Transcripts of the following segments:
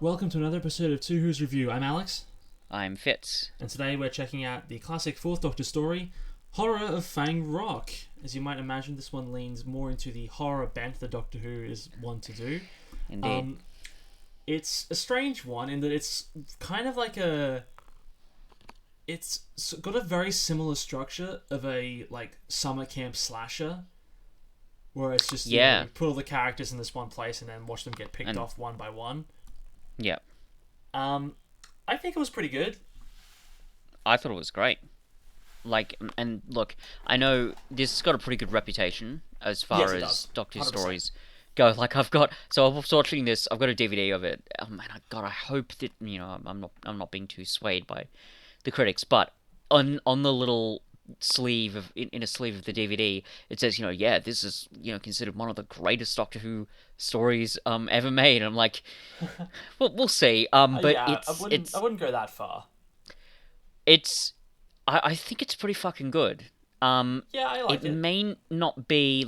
Welcome to another episode of Two Who's Review. I'm Alex, I'm Fitz. and today we're checking out the classic Fourth Doctor story, Horror of Fang Rock. As you might imagine, this one leans more into the horror bent that Doctor Who is wont to do. Indeed. It's a strange one in that it's kind of like it's got a very similar structure of a summer camp slasher, where it's just put all the characters in this one place and then watch them get picked off one by one. Yeah. I think it was pretty good. I thought it was great. And look, I know this has got a pretty good reputation as far as Doctor Who stories go. I was watching this. I've got a DVD of it. Oh man, I hope that I'm not being too swayed by the critics, but on the little sleeve of in a sleeve of the DVD, it says, this is considered one of the greatest Doctor Who stories ever made. And I'm like, well, we'll see. But I wouldn't go that far. I think it's pretty fucking good. I like it. It may not be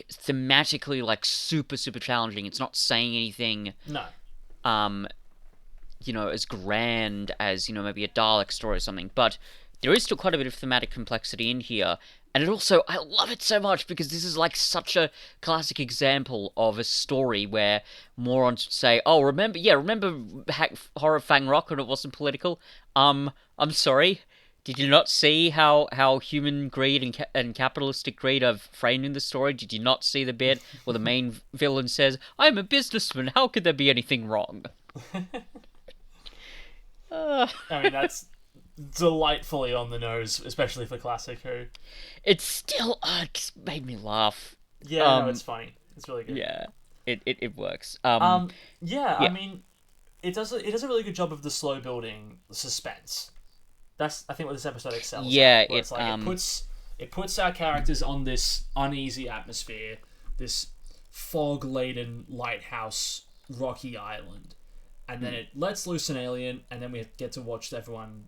thematically super challenging. It's not saying anything. No. As grand as maybe a Dalek story or something, but there is still quite a bit of thematic complexity in here. And it also, I love it so much because this is such a classic example of a story where morons say, "Oh, remember Horror of Fang Rock when it wasn't political? I'm sorry. Did you not see how human greed and capitalistic greed are framed in the story? Did you not see the bit where the main villain says, 'I'm a businessman. How could there be anything wrong?'" I mean, that's delightfully on the nose, especially for classic Who. It's still just made me laugh. Yeah, no, it's funny. It's really good. Yeah, it works. I mean, it does a really good job of the slow building suspense. That's, I think, what this episode excels. Yeah, at, it puts our characters on this uneasy atmosphere, this fog laden lighthouse, rocky island. And then it lets loose an alien, and then we get to watch everyone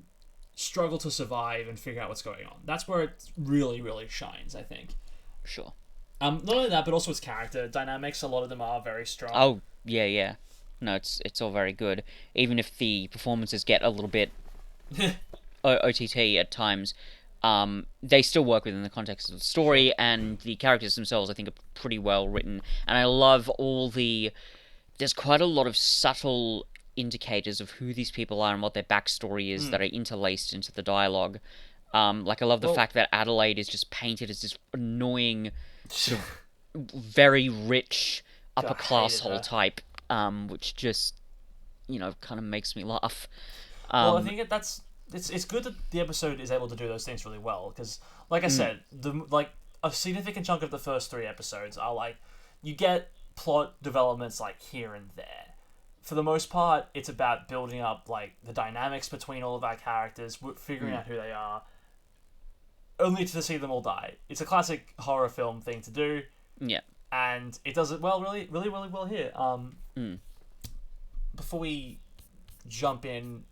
struggle to survive and figure out what's going on. That's where it really, really shines, I think. Sure. Not only that, but also its character dynamics. A lot of them are very strong. Oh, yeah. No, it's all very good. Even if the performances get a little bit OTT at times, they still work within the context of the story, and the characters themselves, I think, are pretty well written. And I love there's quite a lot of subtle indicators of who these people are and what their backstory is that are interlaced into the dialogue. I love the fact that Adelaide is just painted as this annoying, sort of very rich, upper class hole type, which just, kind of makes me laugh. I think it's good that the episode is able to do those things really well, because, like I said, a significant chunk of the first 3 episodes are you get plot developments here and there. For the most part, it's about building up the dynamics between all of our characters, figuring out who they are, only to see them all die. It's a classic horror film thing to do. Yeah. And it does it well, really, really, really well here. Before we jump in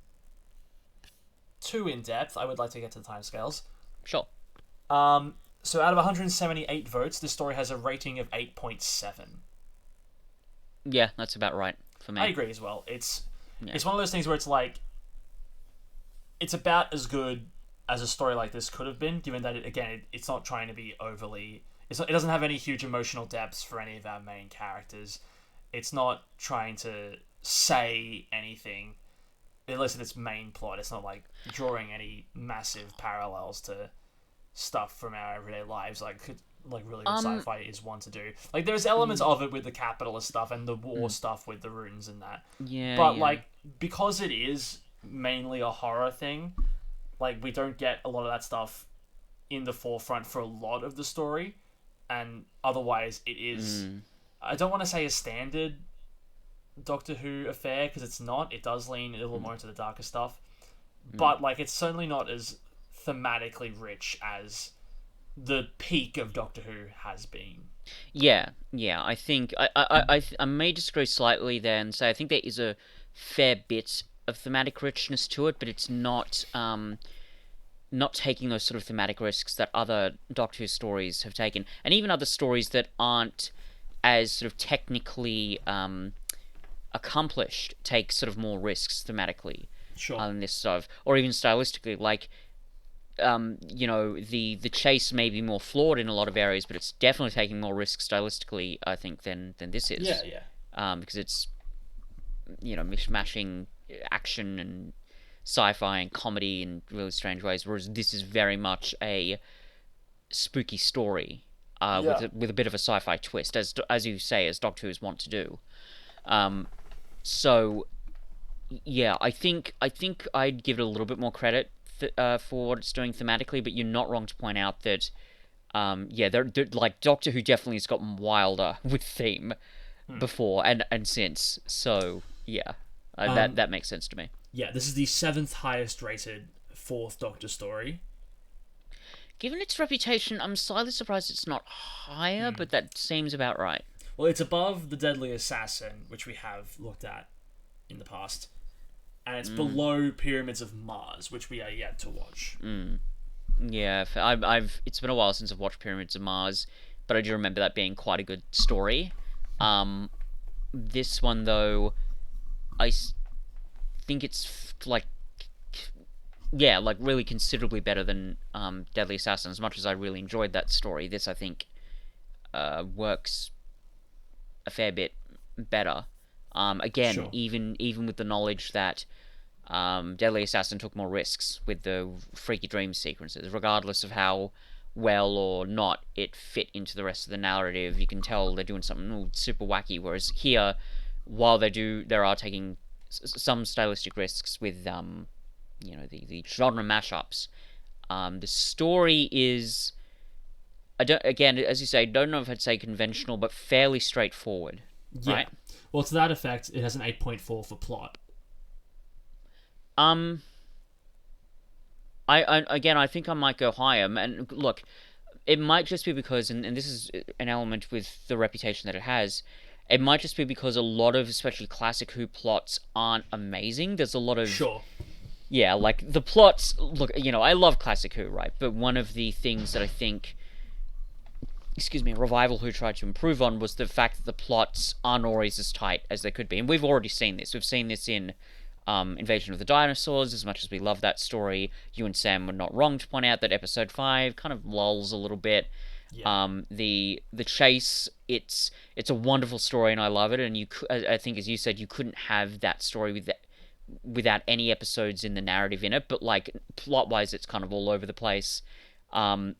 too in depth, I would like to get to the timescales. Sure. So out of 178 votes, this story has a rating of 8.7. Yeah, that's about right for me. I agree as well. It's one of those things where it's it's about as good as a story like this could have been, given that it's not trying to be overly. It doesn't have any huge emotional depths for any of our main characters. It's not trying to say anything, at least in its main plot. It's not drawing any massive parallels to stuff from our everyday lives, really what sci-fi is one to do. There's elements of it with the capitalist stuff and the war stuff with the runes and that. Yeah. But because it is mainly a horror thing, we don't get a lot of that stuff in the forefront for a lot of the story, and otherwise it is. I don't want to say a standard Doctor Who affair, because it's not. It does lean a little more into the darker stuff, but it's certainly not as thematically rich as the peak of Doctor Who has been. Yeah. I think I may disagree slightly there and say I think there is a fair bit of thematic richness to it, but it's not taking those sort of thematic risks that other Doctor Who stories have taken, and even other stories that aren't as sort of technically accomplished take sort of more risks thematically Sure. than this sort of, or even stylistically. Like, the chase may be more flawed in a lot of areas, but it's definitely taking more risks stylistically, I think, than this is. Yeah, yeah. Because it's mishmashing action and sci-fi and comedy in really strange ways, whereas this is very much a spooky story with a bit of a sci-fi twist, as you say, as Doctor Who's want to do. So yeah, I think I'd give it a little bit more credit for what it's doing thematically, but you're not wrong to point out that they're like Doctor Who definitely has gotten wilder with theme before and since. So yeah, that makes sense to me. Yeah, this is the 7th highest rated Fourth Doctor story. Given its reputation, I'm slightly surprised it's not higher, but that seems about right. Well, it's above The Deadly Assassin, which we have looked at in the past, and it's below Pyramids of Mars, which we are yet to watch. Yeah, it's been a while since I've watched Pyramids of Mars, but I do remember that being quite a good story. This one though, I think it's like really considerably better than Deadly Assassin. As much as I really enjoyed that story, this I think works a fair bit better. Again, Sure. even with the knowledge that Deadly Assassin took more risks with the freaky dream sequences, regardless of how well or not it fit into the rest of the narrative. You can tell they're doing something super wacky. Whereas here, while they are taking some stylistic risks with the genre mashups, the story is, again, as you say, don't know if I'd say conventional, but fairly straightforward. Yeah. Right? Well, to that effect, it has an 8.4 for plot. I think I might go higher. And look, it might just be because, and this is an element with the reputation that it has, it might just be because a lot of, especially classic Who plots, aren't amazing. There's a lot of... Sure. Yeah, like, the plots... Look, I love classic Who, right? But one of the things that I think... Revival Who tried to improve on was the fact that the plots aren't always as tight as they could be. And we've already seen this. We've seen this in Invasion of the Dinosaurs. As much as we love that story, you and Sam were not wrong to point out that episode 5 kind of lulls a little bit. Yeah. The chase, it's a wonderful story and I love it. And I think, as you said, you couldn't have that story without any episodes in the narrative in it. But like plot-wise, it's kind of all over the place.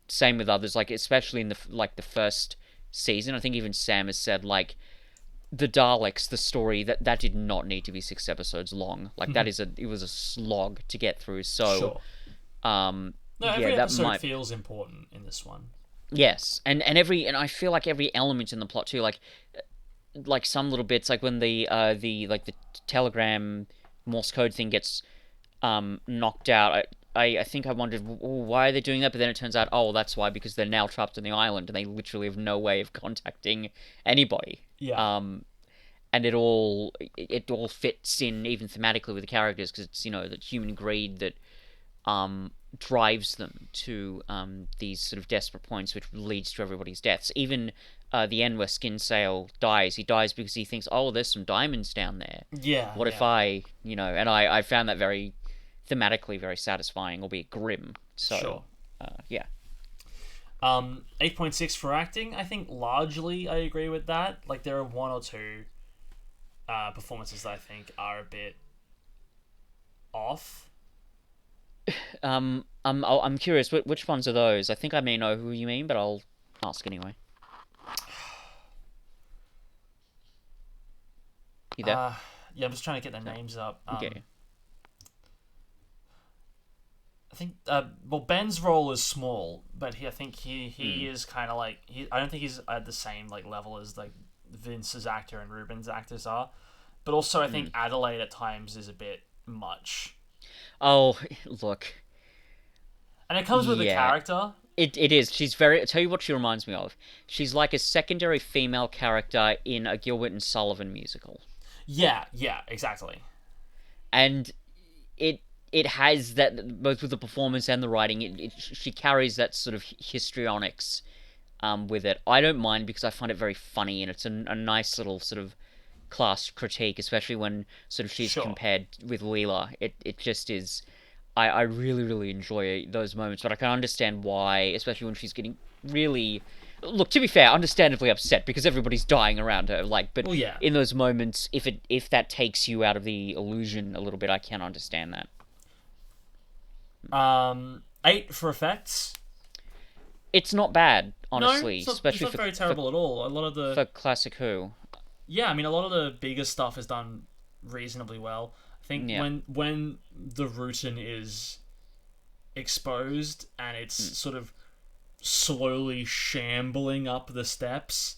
Same with others, like especially in the first season. I think even Sam has said like the Daleks, the story that did not need to be 6 episodes long. Like that it was a slog to get through. So, sure. No, every episode feels important in this one. Yes, and I feel like every element in the plot too, like some little bits, like when the telegram Morse code thing gets knocked out. I think I wondered, why are they doing that? But then it turns out, that's why, because they're now trapped on the island and they literally have no way of contacting anybody. Yeah. And it all fits in even thematically with the characters, because it's that human greed that drives them to these sort of desperate points, which leads to everybody's deaths. Even the end where Skinsale dies, he dies because he thinks, there's some diamonds down there. Yeah. What if I, and I found that very thematically very satisfying, albeit grim. So, sure. Yeah. 8.6 for acting. I think largely I agree with that. Like there are one or two performances that I think are a bit off. I'm curious. Which ones are those? I think I may know who you mean, but I'll ask anyway. You there? Yeah, I'm just trying to get their names up. Okay. I think Ben's role is small, but I think he is kind of like I don't think he's at the same like level as like Vince's actor and Ruben's actors are, but also I think Adelaide at times is a bit much. Oh, look. And it comes with the character. It is. She's very... I'll tell you what she reminds me of. She's like a secondary female character in a Gilbert and Sullivan musical. Yeah, exactly. And it has that, both with the performance and the writing, she carries that sort of histrionics with it. I don't mind because I find it very funny, and it's a nice little sort of class critique, especially when sort of she's Sure. compared with Leela. It just is. I really, really enjoy those moments, but I can understand why, especially when she's getting really. Look, to be fair, understandably upset because everybody's dying around her. Like, but Well, yeah. in those moments, if that takes you out of the illusion a little bit, I can understand that. 8 for effects. It's not bad, No, honestly, it's especially not very terrible at all. A lot of the for classic Who. Yeah, I mean, a lot of the bigger stuff is done reasonably well. I think Yeah. when the Rutan is exposed and it's sort of slowly shambling up the steps,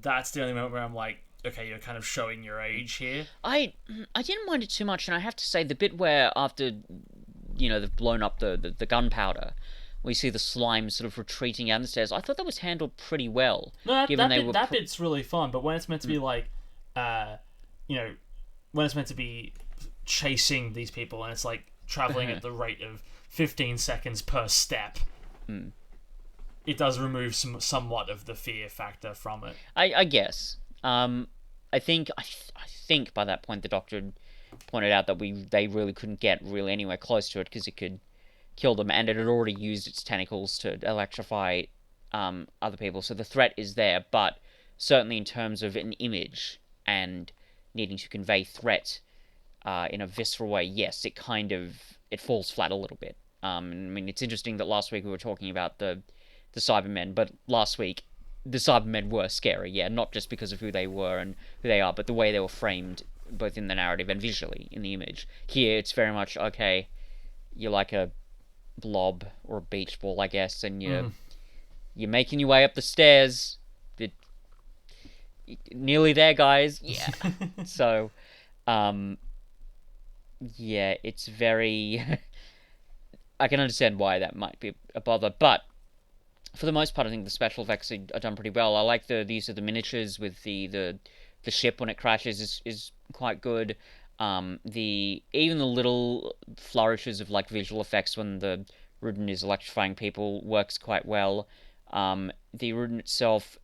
that's the only moment where I'm like, okay, you're kind of showing your age here. I didn't mind it too much, and I have to say the bit where after they've blown up the gunpowder, we see the slime sort of retreating down the stairs. I thought that was handled pretty well, No, given they were. that bit's really fun. But when it's meant to be like, uh, you know, when it's meant to be chasing these people and it's like traveling at the rate of 15 seconds per step, it does remove somewhat of the fear factor from it. I guess. I think by that point the doctor had pointed out that they really couldn't get really anywhere close to it because it could kill them, and it had already used its tentacles to electrify other people. So the threat is there, but certainly in terms of an image and needing to convey threat in a visceral way, yes, it falls flat a little bit. I mean, it's interesting that last week we were talking about the Cybermen, but last week the Cybermen were scary, yeah, not just because of who they were and who they are, but the way they were framed, both in the narrative and visually in the image. Here, it's very much okay. You're like a blob or a beach ball, I guess, and you're making your way up the stairs. You're nearly there, guys. Yeah. So, yeah, it's very. I can understand why that might be a bother, but for the most part, I think the special effects are done pretty well. I like the use of the miniatures with the ship when it crashes is quite good. The even the little flourishes of like visual effects when the Rudin is electrifying people works quite well. The Rudin itself,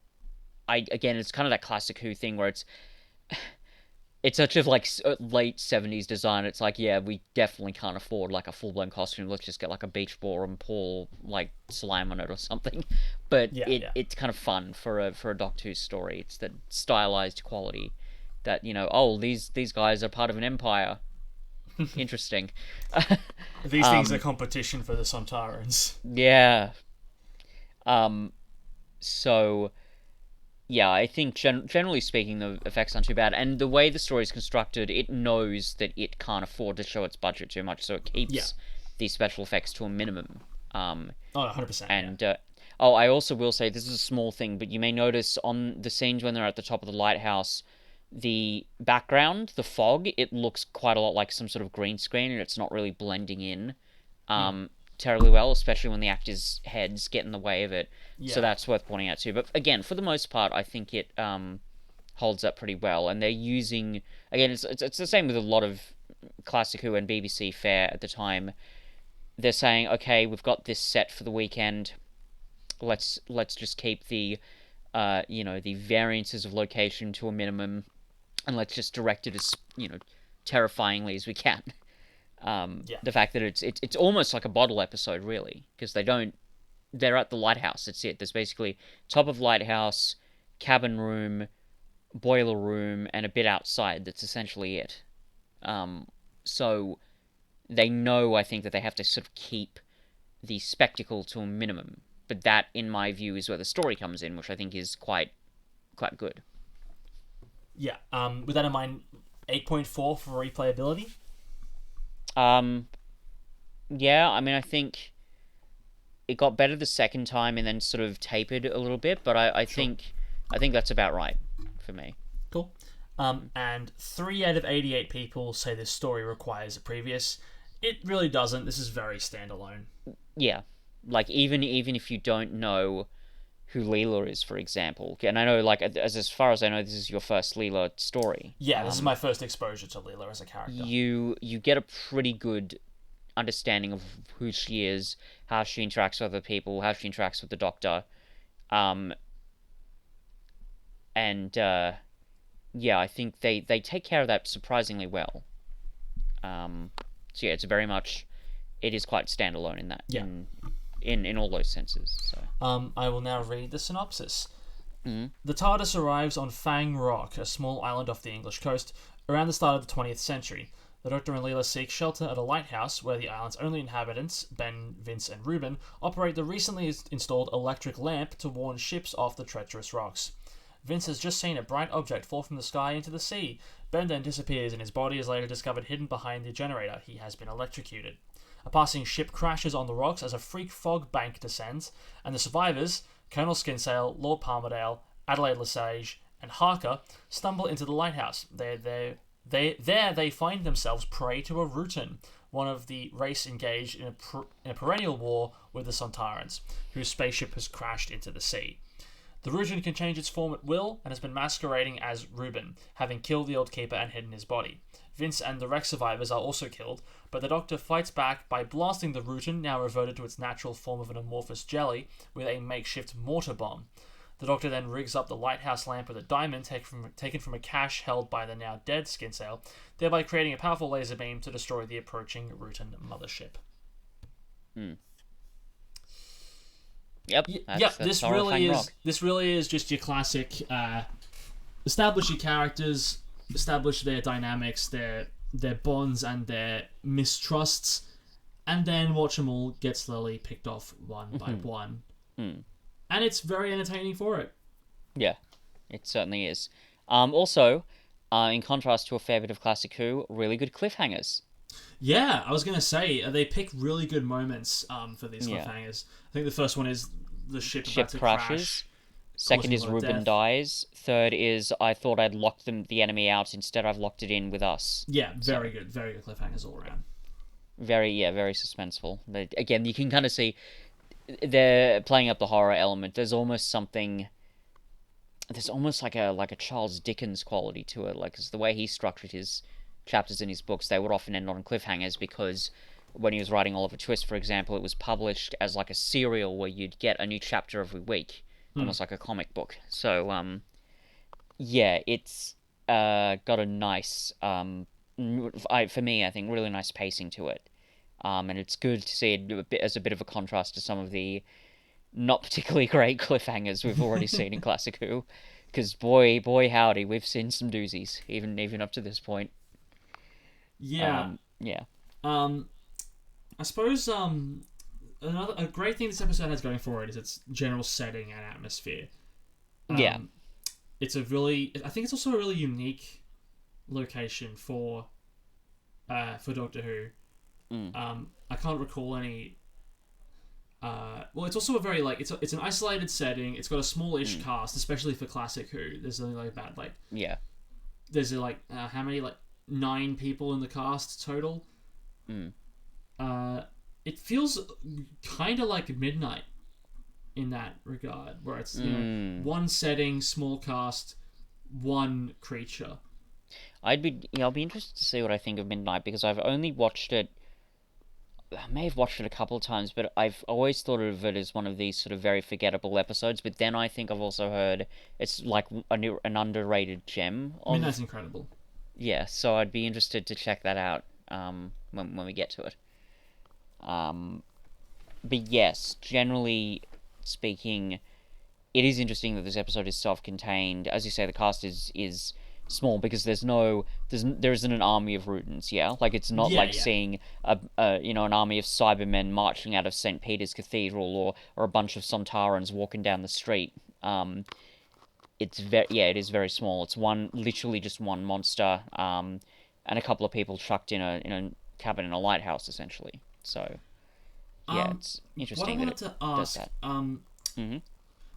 again, it's kind of that classic Who thing where it's such a like late 70s design. It's like, yeah, we definitely can't afford like a full blown costume. Let's just get like a beach ball and pour like slime on it or something. But it's kind of fun for a Doctor Who story. It's that stylized quality that oh, these guys are part of an empire. Interesting. These things are competition for the Sontarans. Yeah. So yeah, I think generally speaking, the effects aren't too bad, and the way the story is constructed, it knows that it can't afford to show its budget too much, so it keeps these special effects to a minimum. 100%. And I also will say this is a small thing, but you may notice on the scenes when they're at the top of the lighthouse, the background, the fog, it looks quite a lot like some sort of green screen, and it's not really blending in terribly well, especially when the actors' heads get in the way of it. So that's worth pointing out too. But again, for the most part, I think it holds up pretty well. And they're using, again, it's the same with a lot of classic Who and BBC fare at the time. They're saying, okay, we've got this set for the weekend. Let's just keep the the variances of location to a minimum, and let's just direct it as terrifyingly as we can. The fact that it's almost like a bottle episode, really, because they're at the lighthouse. That's it. There's basically top of lighthouse, cabin room, boiler room, and a bit outside. That's essentially it. So they know, I think, that they have to sort of keep the spectacle to a minimum. But that, in my view, is where the story comes in, which I think is quite good. Yeah. With that in mind, 8.4 for replayability. Yeah, I mean, I think it got better the second time and then sort of tapered a little bit, but I think that's about right for me. Cool. And 3 out of 88 people say this story requires a previous. It really doesn't. This is very standalone. Yeah, like even if you don't know who Leela is, for example, and I know, like, as far as I know, this is your first Leela story. Yeah, this is my first exposure to Leela as a character. You get a pretty good understanding of who she is, how she interacts with other people, how she interacts with the Doctor. Um, and yeah, I think they take care of that surprisingly well. So yeah, it's very much it is quite standalone in that Yeah. in all those senses. So I will now read the synopsis. mm. The TARDIS arrives on Fang Rock, a small island off the English coast, around the start of the 20th century. The Doctor and Leela seek shelter at a lighthouse where the island's only inhabitants, Ben, Vince, and Ruben, operate the recently installed electric lamp to warn ships off the treacherous rocks. Vince has just seen a bright object fall from the sky into the sea. Ben then disappears and his body is later discovered hidden behind the generator. He has been electrocuted. A passing ship crashes on the rocks as a freak fog bank descends, and the survivors, Colonel Skinsale, Lord Palmerdale, Adelaide Lesage, and Harker, stumble into the lighthouse. There they find themselves prey to a Rutan, one of the race engaged in a perennial war with the Sontarans, whose spaceship has crashed into the sea. The Rutan can change its form at will and has been masquerading as Ruben, having killed the Old Keeper and hidden his body. Vince and the wreck survivors are also killed, but the Doctor fights back by blasting the Rutan, now reverted to its natural form of an amorphous jelly, with a makeshift mortar bomb. The Doctor then rigs up the lighthouse lamp with a diamond taken from a cache held by the now dead Skinsale, thereby creating a powerful laser beam to destroy the approaching Rutan mothership. Yep. This really is just your classic. Establish your characters, establish their dynamics, their bonds, and their mistrusts, and then watch them all get slowly picked off one by one. And it's very entertaining for it. Yeah, it certainly is. Also, in contrast to a fair bit of Classic Who, really good cliffhangers. Yeah, I was going to say, they pick really good moments for these cliffhangers. I think the first one is the ship about to crashes. Crash. Second is Ruben dies. Third is I thought I'd locked the enemy out. Instead, I've locked it in with us. Yeah, very good cliffhangers all around. Very suspenseful. But again, you can kind of see they're playing up the horror element. There's almost like a Charles Dickens quality to it. Like, 'cause the way he structured his chapters in his books, they would often end on cliffhangers because when he was writing Oliver Twist, for example, it was published as like a serial where you'd get a new chapter every week, almost like a comic book. So, yeah, it's got a nice, for me, I think, really nice pacing to it. And it's good to see it as a bit of a contrast to some of the not particularly great cliffhangers we've already seen in Classic Who. Because boy howdy, we've seen some doozies, even up to this point. Yeah. Yeah. I suppose a great thing this episode has going for it is its general setting and atmosphere. Yeah. I think it's also a really unique location for Doctor Who. I can't recall any. Well, it's also a very it's an isolated setting. It's got a smallish cast, especially for Classic Who. There's only about there's how many 9 people in the cast total. It feels kind of like Midnight in that regard, where it's one setting, small cast, one creature. I'll be interested to see what I think of Midnight because I've only watched it. I may have watched it a couple of times, but I've always thought of it as one of these sort of very forgettable episodes. But then I think I've also heard it's like an underrated gem. Midnight's incredible. Yeah, so I'd be interested to check that out when we get to it. But yes, generally speaking, it is interesting that this episode is self-contained. As you say, the cast is small because there isn't an army of Rutans, yeah? Like, it's not seeing an army of Cybermen marching out of St. Peter's Cathedral or a bunch of Sontarans walking down the street. It is very small. It's literally just one monster, and a couple of people chucked in a cabin in a lighthouse, essentially. So, yeah, it's interesting that it does that.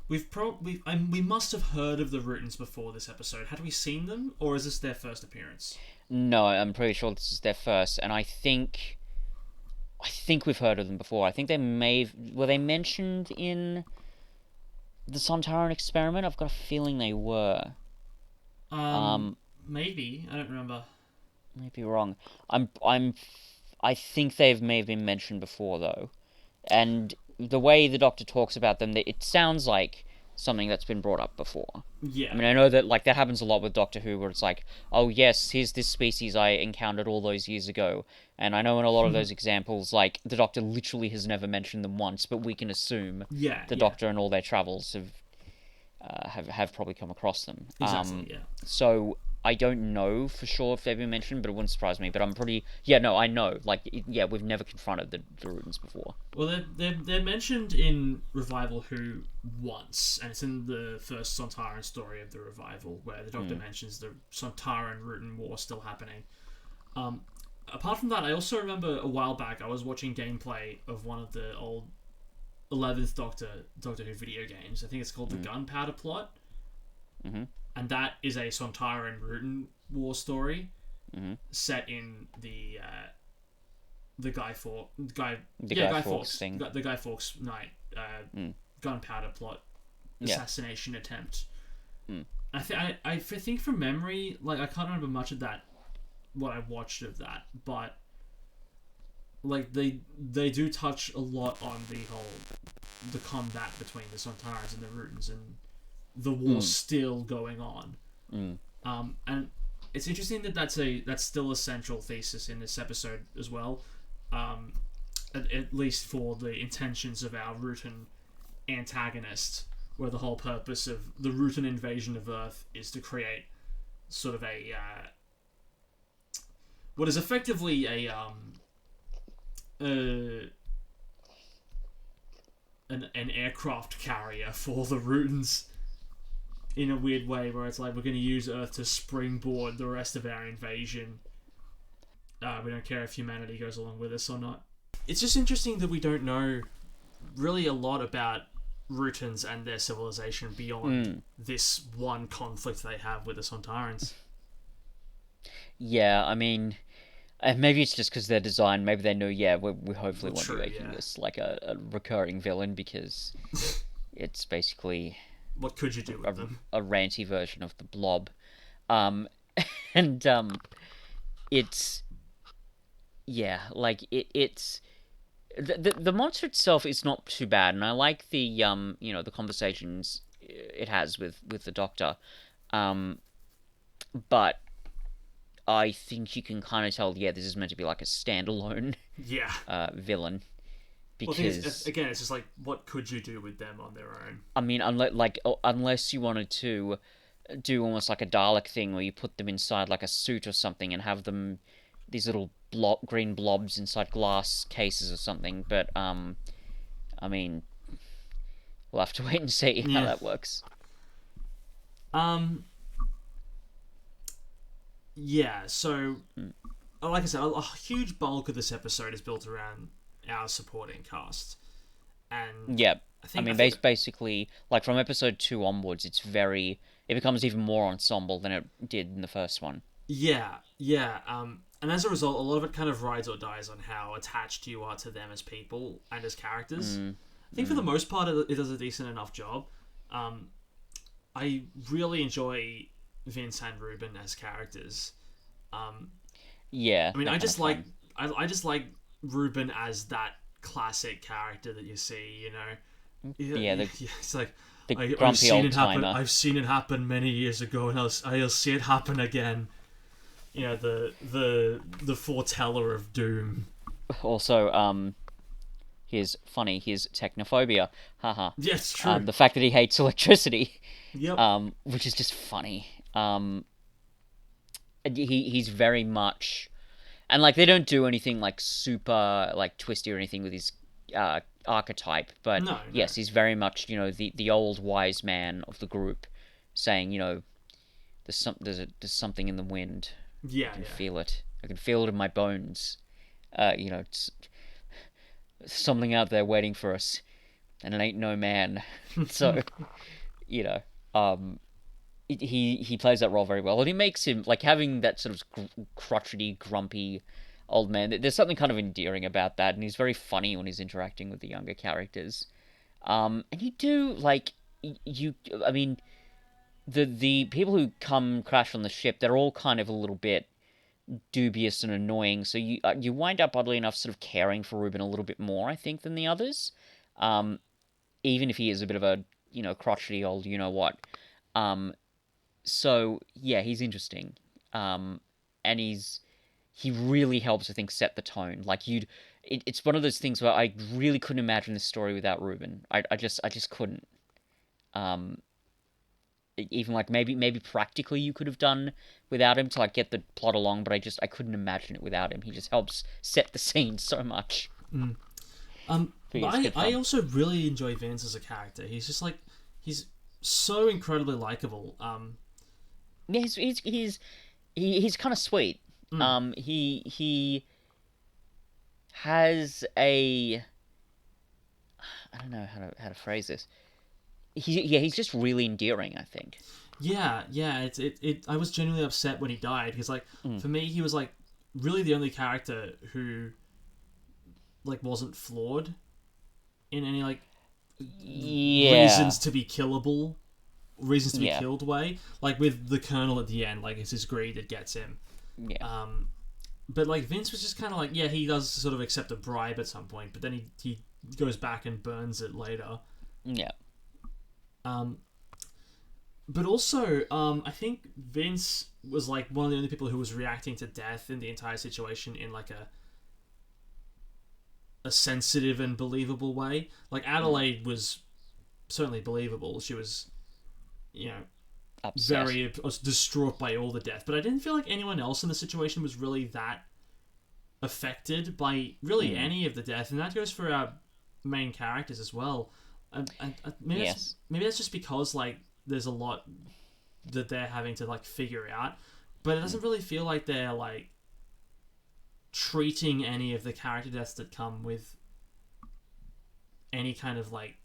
We must have heard of the Rutans before this episode. Had we seen them, or is this their first appearance? No, I'm pretty sure this is their first, and I think we've heard of them before. I think were they mentioned in the Sontaran experiment? I've got a feeling they were. Maybe I don't remember. Maybe wrong. I think may have been mentioned before though, and the way the Doctor talks about them, it sounds like something that's been brought up before. Yeah. I mean, I know that like that happens a lot with Doctor Who, where it's like, oh yes, here's this species I encountered all those years ago, and I know in a lot of those examples, like the Doctor literally has never mentioned them once, but we can assume Yeah. the Yeah. Doctor and all their travels have probably come across them. Exactly. Yeah. So I don't know for sure if they've been mentioned, but it wouldn't surprise me. But I'm pretty, yeah, no, I know. Like, yeah, we've never confronted the Rutans before. Well, they're mentioned in Revival Who once, and it's in the first Sontaran story of the Revival, where the Doctor mentions the Sontaran Rutan War still happening. Apart from that, I also remember a while back I was watching gameplay of one of the old 11th Doctor Who video games. I think it's called the Gunpowder Plot, and that is a Sontaran Rutan War story set in the Guy Fawkes thing. The Guy Fawkes Night Gunpowder Plot assassination attempt. I think from memory, like I can't remember much of that, what I watched of that, but like they do touch a lot on the combat between the Sontarans and the Rutans and the war still going on. And it's interesting that that's still a central thesis in this episode as well. At least for the intentions of our Rutan antagonist, where the whole purpose of the Rutan invasion of Earth is to create sort of a what is effectively an aircraft carrier for the Rutans, in a weird way, where it's like we're going to use Earth to springboard the rest of our invasion. We don't care if humanity goes along with us or not. It's just interesting that we don't know really a lot about Rutans and their civilization beyond this one conflict they have with the Sontarans. Yeah, I mean, maybe it's just because they're designed. Maybe they know. Yeah, we hopefully won't be making this like a recurring villain, because it's basically what could you do with them? A ranty version of the Blob, and it's like it's the monster itself is not too bad, and I like the the conversations it has with the Doctor, but I think you can kind of tell, this is meant to be like a standalone villain. Because again, it's just like, what could you do with them on their own? I mean, unless you wanted to do almost like a Dalek thing, where you put them inside like a suit or something and have them these little green blobs inside glass cases or something. But I mean, we'll have to wait and see how that works. Yeah, so, like I said, a huge bulk of this episode is built around our supporting cast. And I mean, basically, like from episode 2 onwards, it becomes even more ensemble than it did in the first one. Yeah. And as a result, a lot of it kind of rides or dies on how attached you are to them as people and as characters. I think for the most part, it does a decent enough job. I really enjoy Vince and Ruben as characters. I mean, I just like Ruben as that classic character that you see, it's like I've seen it happen. I've seen it happen many years ago, and I'll see it happen again. The foreteller of doom. Also, his technophobia. Haha. Yeah, it's true. The fact that he hates electricity. Yep. Which is just funny. He's very much, and like they don't do anything like super like twisty or anything with his archetype, but no. Yes, he's very much the old wise man of the group, saying there's something in the wind. Yeah, I can feel it. I can feel it in my bones. It's something out there waiting for us, and it ain't no man. So, he plays that role very well, and he makes him like having that sort of crotchety, grumpy old man. There's something kind of endearing about that, and he's very funny when he's interacting with the younger characters. And you do like I mean, the people who come crash on the ship, they're all kind of a little bit dubious and annoying. So you wind up oddly enough sort of caring for Ruben a little bit more, I think, than the others. Even if he is a bit of a crotchety old what. Um, so yeah, he's interesting. And he really helps, I think, set the tone. Like it's one of those things where I really couldn't imagine this story without Ruben. I just couldn't. Um, Even like maybe practically you could have done without him to like get the plot along, but I couldn't imagine it without him. He just helps set the scene so much. But I also really enjoy Vince as a character. He's just like he's so incredibly likable. Yeah, he's kind of sweet. He has a, I don't know how to phrase this. He's just really endearing, I think. Yeah, it. I was genuinely upset when he died because, like, for me, he was like really the only character who like wasn't flawed in any like Yeah. reasons to be killable, reasons to be Yeah. killed way. Like with the Colonel at the end, like it's his greed that gets him. Yeah. But like Vince was just kind of like, yeah, he does sort of accept a bribe at some point, but then he goes back and burns it later. Yeah. But also, I think Vince was like one of the only people who was reacting to death in the entire situation in like a sensitive and believable way. Like Adelaide was certainly believable. She was, you know, Upset. very distraught by all the death. But I didn't feel like anyone else in the situation was really that affected by really any of the death, and that goes for our main characters as well. Maybe Yes. maybe that's just because like there's a lot that they're having to like figure out, but it doesn't really feel like they're like treating any of the character deaths that come with any kind of like,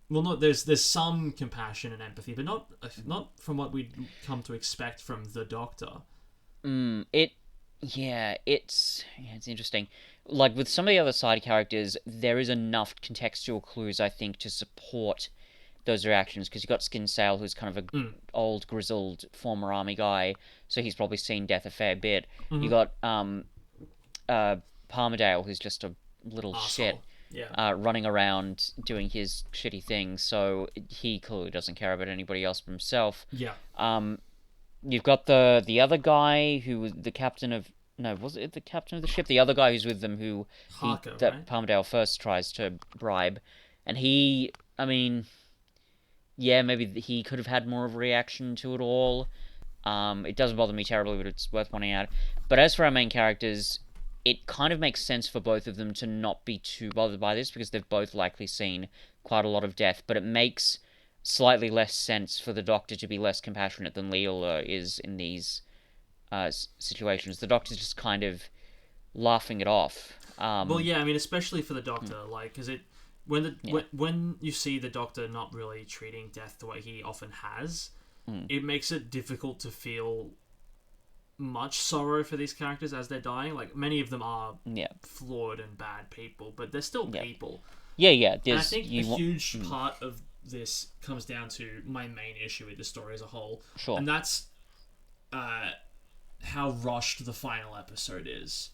well, no, there's some compassion and empathy, but not from what we'd come to expect from the Doctor. It it's interesting. Like with some of the other side characters, there is enough contextual clues, I think, to support those reactions, because you got Skinsale, who's kind of a old grizzled former army guy, so he's probably seen death a fair bit. You got Palmerdale, who's just a little shit, Yeah. running around doing his shitty thing, so he clearly doesn't care about anybody else but himself. Yeah. You've got the other guy who was the captain of, no, was it the captain of the ship? The other guy who's with them, Harker, that right? Palmerdale first tries to bribe, and he, I mean, yeah, maybe he could have had more of a reaction to it all. It doesn't bother me terribly, but it's worth pointing out. But as for our main characters, it kind of makes sense for both of them to not be too bothered by this, because they've both likely seen quite a lot of death. But it makes slightly less sense for the Doctor to be less compassionate than Leela is in these situations. The Doctor's just kind of laughing it off. Well, yeah, I mean, especially for the Doctor, like, because when you see the Doctor not really treating death the way he often has, it makes it difficult to feel much sorrow for these characters as they're dying. Like, many of them are flawed and bad people, but they're still people. Yeah. And I think a huge part of this comes down to my main issue with the story as a whole, Sure. and that's how rushed the final episode is.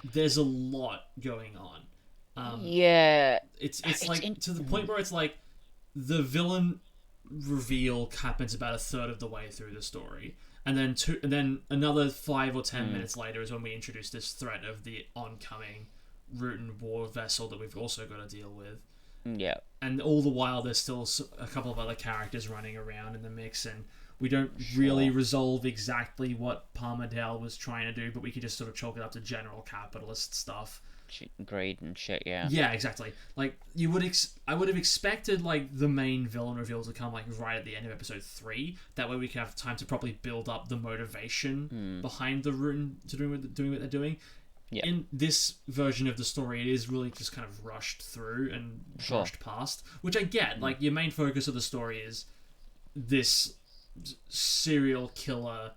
There's a lot going on. Yeah. It's like to the point where it's like the villain reveal happens about a third of the way through the story, and then another 5 or 10 minutes later is when we introduce this threat of the oncoming Rutan war vessel that we've also got to deal with. Yeah. And all the while there's still a couple of other characters running around in the mix, and we don't really resolve exactly what Palmerdale was trying to do, but we could just sort of chalk it up to general capitalist stuff. Greed and shit, yeah. Yeah, exactly. Like, I would have expected, like, the main villain reveal to come, like, right at the end of episode 3. That way we can have time to properly build up the motivation behind the Rutan to doing what they're doing. Yeah. In this version of the story, it is really just kind of rushed through and rushed past, which I get. Like, your main focus of the story is this serial killer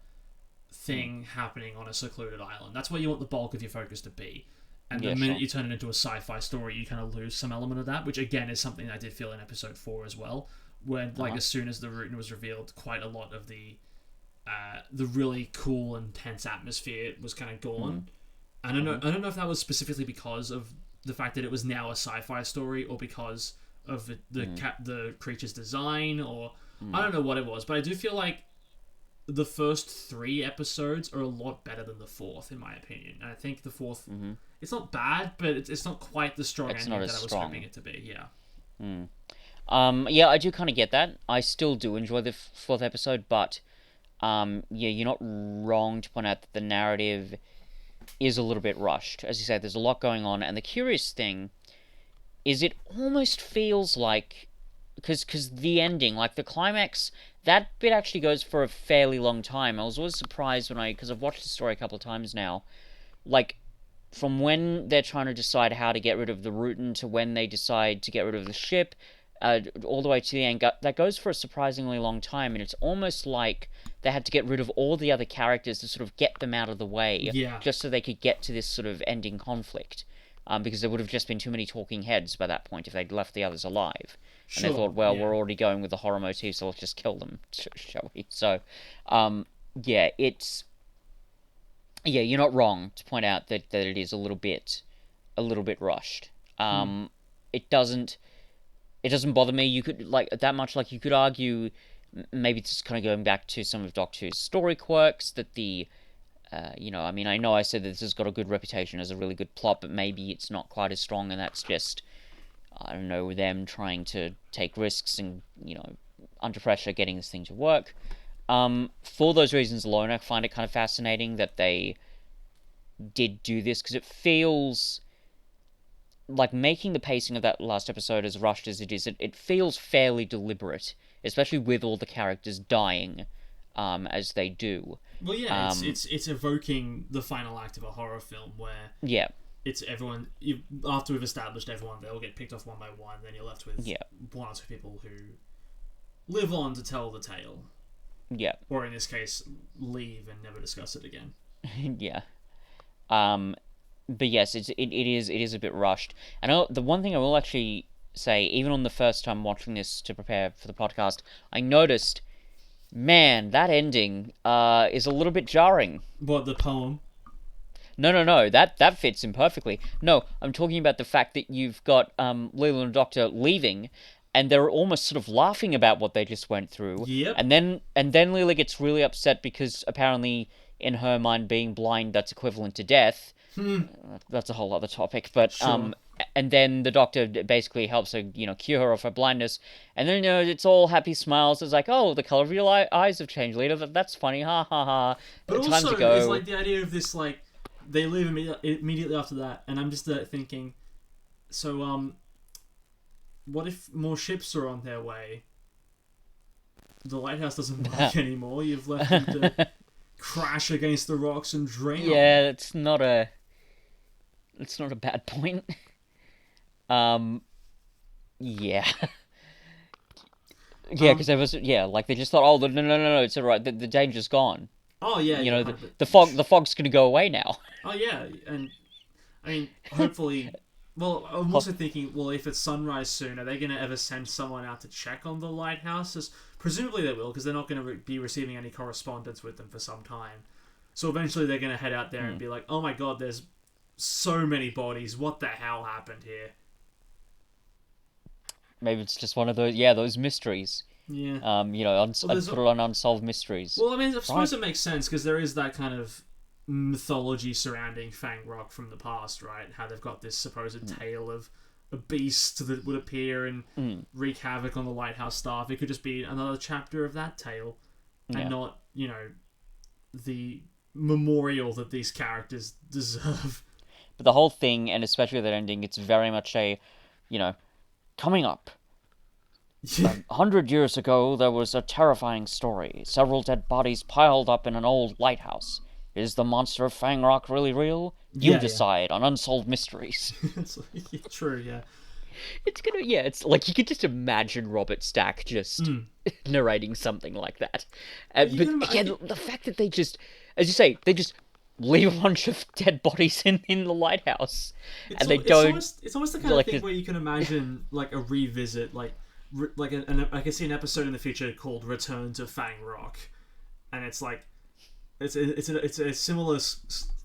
thing happening on a secluded island. That's where you want the bulk of your focus to be. And the minute you turn it into a sci-fi story, you kind of lose some element of that, which again is something I did feel in episode 4 as well, where like as soon as the Rutan was revealed, quite a lot of the really cool and tense atmosphere was kind of gone. I don't know if that was specifically because of the fact that it was now a sci-fi story, or because of the creature's design, or I don't know what it was, but I do feel like the first 3 episodes are a lot better than the 4th, in my opinion. And I think the 4th, it's not bad, but it's not quite the strong ending that I was hoping it to be. Yeah. Yeah, I do kind of get that. I still do enjoy the 4th episode, but yeah, you're not wrong to point out that the narrative is a little bit rushed. As you said, there's a lot going on, and the curious thing is it almost feels like, because the ending, like the climax, that bit actually goes for a fairly long time. I was always surprised because I've watched the story a couple of times now, like, from when they're trying to decide how to get rid of the Rutan to when they decide to get rid of the ship, all the way to the end, that goes for a surprisingly long time, and it's almost like they had to get rid of all the other characters to sort of get them out of the way, just so they could get to this sort of ending conflict. Because there would have just been too many talking heads by that point if they'd left the others alive. And they thought, well, we're already going with the horror motif, so let's just kill them, shall we? So, yeah, it's... Yeah, you're not wrong to point out that it is a little bit rushed. It doesn't bother me. You could, like, that much, like, you could argue, maybe it's just kind of going back to some of Doctor Who's story quirks, that the... I mean, I know I said that this has got a good reputation as a really good plot, but maybe it's not quite as strong, and that's just, I don't know, them trying to take risks and, under pressure, getting this thing to work. For those reasons alone, I find it kind of fascinating that they did do this, because it feels like making the pacing of that last episode as rushed as it is, it feels fairly deliberate, especially with all the characters dying, as they do. Well, yeah, it's evoking the final act of a horror film where it's everyone. After we've established everyone, they'll get picked off one by one. Then you're left with one or two people who live on to tell the tale. Yeah. Or in this case, leave and never discuss it again. Yeah. But yes, it is a bit rushed. And the one thing I will actually say, even on the first time watching this to prepare for the podcast, I noticed, man, that ending is a little bit jarring. What, the poem? No, that fits in perfectly. No, I'm talking about the fact that you've got Leela and Doctor leaving, and they're almost sort of laughing about what they just went through. Yep. And then Leela gets really upset because apparently, in her mind, being blind, that's equivalent to death. That's a whole other topic, but sure. And then the Doctor basically helps her, cure her of her blindness. And then, it's all happy smiles. It's like, oh, the color of your eyes have changed, Leela. That's funny, ha ha ha. But Time also, to go. it's like the idea of this, like, they leave immediately after that, and I'm just thinking, so, what if more ships are on their way? The lighthouse doesn't work anymore. You've left them to crash against the rocks and drain. Yeah, it's not a bad point. Yeah. Yeah, because there was, like, they just thought, oh, no, it's alright, the danger's gone. Oh, yeah. The fog's gonna go away now. Oh, yeah, and, I mean, hopefully... Well, I'm also thinking, if it's sunrise soon, are they going to ever send someone out to check on the lighthouses? Presumably they will, because they're not going to be receiving any correspondence with them for some time. So eventually they're going to head out there and be like, oh my god, there's so many bodies, what the hell happened here? Maybe it's just one of those mysteries. Yeah. I'd put it on Unsolved Mysteries. Well, I mean, I suppose it makes sense, because there is that kind of mythology surrounding Fang Rock from the past, right? How they've got this supposed tale of a beast that would appear and wreak havoc on the lighthouse staff. It could just be another chapter of that tale, and not, the memorial that these characters deserve. But the whole thing, and especially that ending, it's very much a, coming up. 100 years ago, there was a terrifying story. Several dead bodies piled up in an old lighthouse. Is the monster of Fang Rock really real? You decide on Unsolved Mysteries. True, yeah. It's like you could just imagine Robert Stack just narrating something like that. But again, the fact that they just, as you say, they just leave a bunch of dead bodies in the lighthouse, and they don't. It's almost the kind of thing where you can imagine like a revisit, like I can see an episode in the future called "Return to Fang Rock," and it's like. It's a similar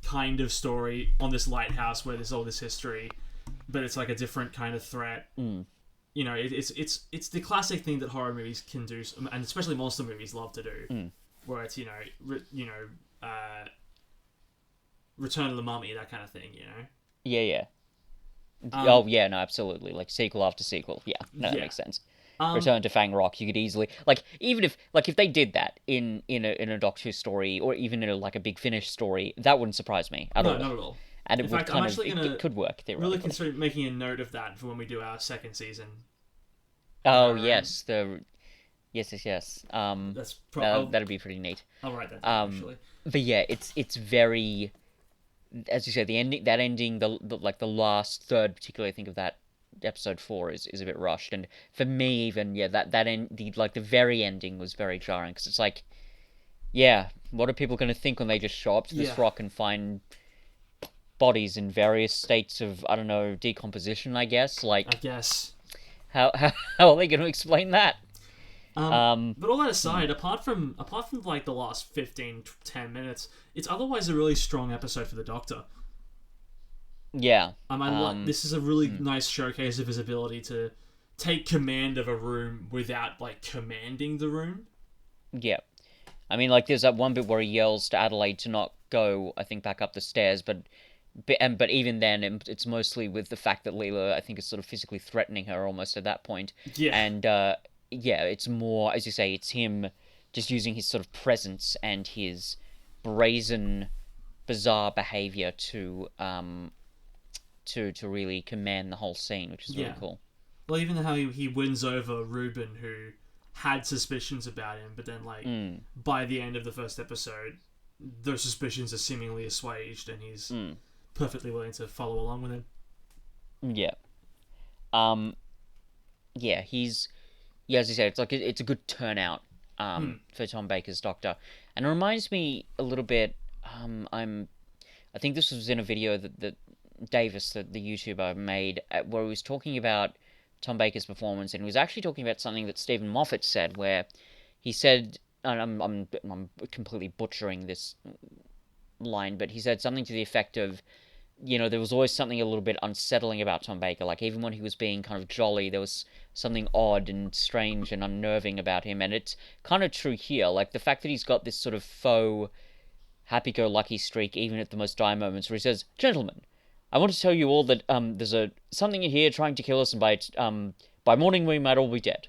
kind of story on this lighthouse where there's all this history, but it's like a different kind of threat. it's the classic thing that horror movies can do, and especially monster movies love to do, where it's Return of the Mummy, that kind of thing, Yeah, yeah. Oh, yeah, no, absolutely. Like, sequel after sequel. Yeah, no, that Yeah. makes sense. Return to Fang Rock, you could easily... Like, even if they did that in a Doctor Who story, or even in a Big Finish story, that wouldn't surprise me at No, all. not at all. And In it would fact, I'm kind of... actually It could work, really theoretically. consider making a note of that for when we do our second season. Oh, yes, Yes, yes, yes. That's that'd be pretty neat. I'll write that down, actually. But yeah, it's very... As you said, that ending, the last third, particularly, I think of that episode 4 is a bit rushed, and for me even, yeah, that end, the very ending was very jarring, because it's like, yeah, what are people going to think when they just show up to this rock and find bodies in various states of, I don't know, decomposition, I guess? Like, I guess. How are they going to explain that? But all that aside, apart from like the last 10 minutes, it's otherwise a really strong episode for the Doctor. Yeah. This is a really nice showcase of his ability to take command of a room without like commanding the room. Yeah. I mean, like, there's that one bit where he yells to Adelaide to not go, I think, back up the stairs, but even then, it's mostly with the fact that Leela, I think, is sort of physically threatening her almost at that point. Yeah. And, yeah, it's more, as you say, it's him just using his sort of presence and his brazen, bizarre behavior to really command the whole scene, which is really cool. Well, even how he wins over Ruben, who had suspicions about him, but then, like, by the end of the first episode, those suspicions are seemingly assuaged, and he's perfectly willing to follow along with him. Yeah. Yeah, yeah, as you said, it's a good turnout for Tom Baker's Doctor, and it reminds me a little bit. I think this was in a video that Davis, the YouTuber, made where he was talking about Tom Baker's performance, and he was actually talking about something that Stephen Moffat said, where he said, and I'm completely butchering this line, but he said something to the effect of, there was always something a little bit unsettling about Tom Baker. Like, even when he was being kind of jolly, there was something odd and strange and unnerving about him. And it's kind of true here. Like, the fact that he's got this sort of faux happy-go-lucky streak, even at the most dire moments, where he says, "Gentlemen, I want to tell you all that there's something in here trying to kill us, and by morning we might all be dead."